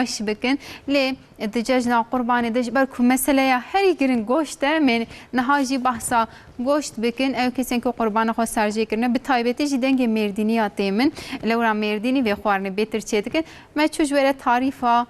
باش بكن لي دجاجنا قرباني دج بركو مسألة هري جرين گوشت من نهاجي بحثا گوشت بكن او كسين كو قربان خو سرجي كرنا بتايبتي جدن که مردینیاتی من لورا مردینی و خوارن بهتر چیدکن ما چوج وره تعریفا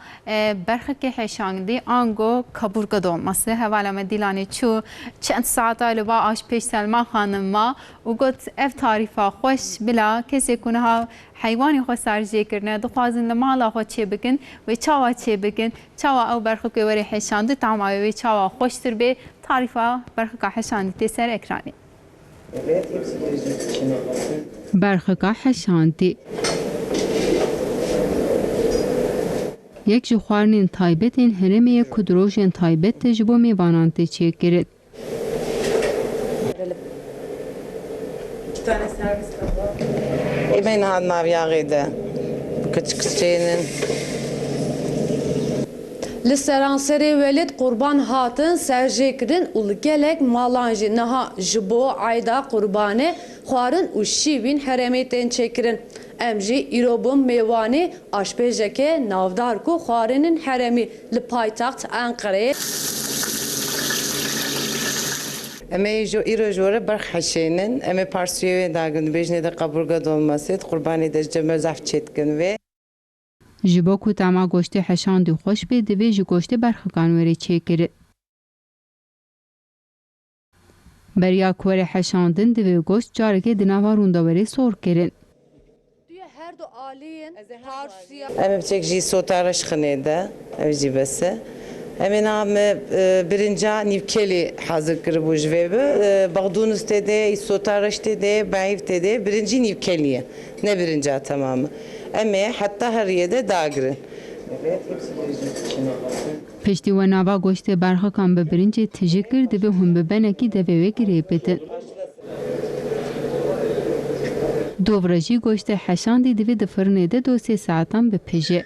برخه که حشانگدی آنگو کبورگا dolması حوالا ما دیلانی چو چند ساعتا لبا آش پیش سلمان خانم ما و گوت اف تعریفا خوش بلا کسی کنه ها حیوانی خو سرجی کرنه دخوازن لمالا خو چه بکن و چاوا چه بکن چاوا او برخه که وره حشاندی تعمای و چاوا خوشتر به تعریفا برخه که حشاندی سر اکرانی برخه که حشاندی یک جخوارنین تایبتین هرمی کدروژن تایبت تجبو میوانانتی چیه گرد tane servis tabağı. Ben hanım yağıydı. Küçük şeyinin. Li seranserê welêt qurban hatin serjêkirin û li gelek malan jî niha ji bo ayda qurbanê xwarin û şîvîn herêmê tên çêkirin. Em jî îro bûn mêwanê aşpêjeke navdar ku xwarînin herêmî li paytaxt Enqereyê. Emeği İrojora barxaşenin, eme parsiye dagın bejne de kaburga dolması, kurbani de cemezaf çetkin ve ji bo ku tama goştê heşandî xweş bê divê ji goştê berxikan werê çêkirin. Beriya ku werê heşandin divê goşt carekê di nava rûndawerê sor kirin. Her du aliyên parsiya eme biçek jî sotara şxinêde, ev jî bese. Emin am birinci nivkeli hazır kırıbı jvebe. Bağdunuz tede, sotaraş tede, bayif tede. Birinci nivkeliye. Ne birinci tamamı. Eme hatta her yerde dağırın. Piştî we nava goştê berxekan bi birincê tije kir divê hûn bi benekî devê wê girê bitin. Dovra jî goştê heşandî divê di firnê de 2-3 saetan bipije.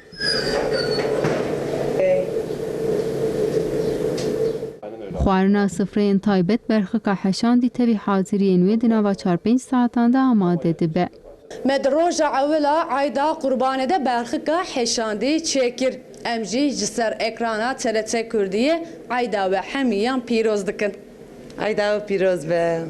Xwarina sifreyên taybet berxika heşandî tevî haziriyên wê di nava 4-5 saetan de amade dibe. Me di roja ewela ayda qurbanê de berxika heşandî çêkir. Em jî ji ser ekrana TRT Kurdiyê ayda ve hemiyan pîroz dikin. Ayda piroz be.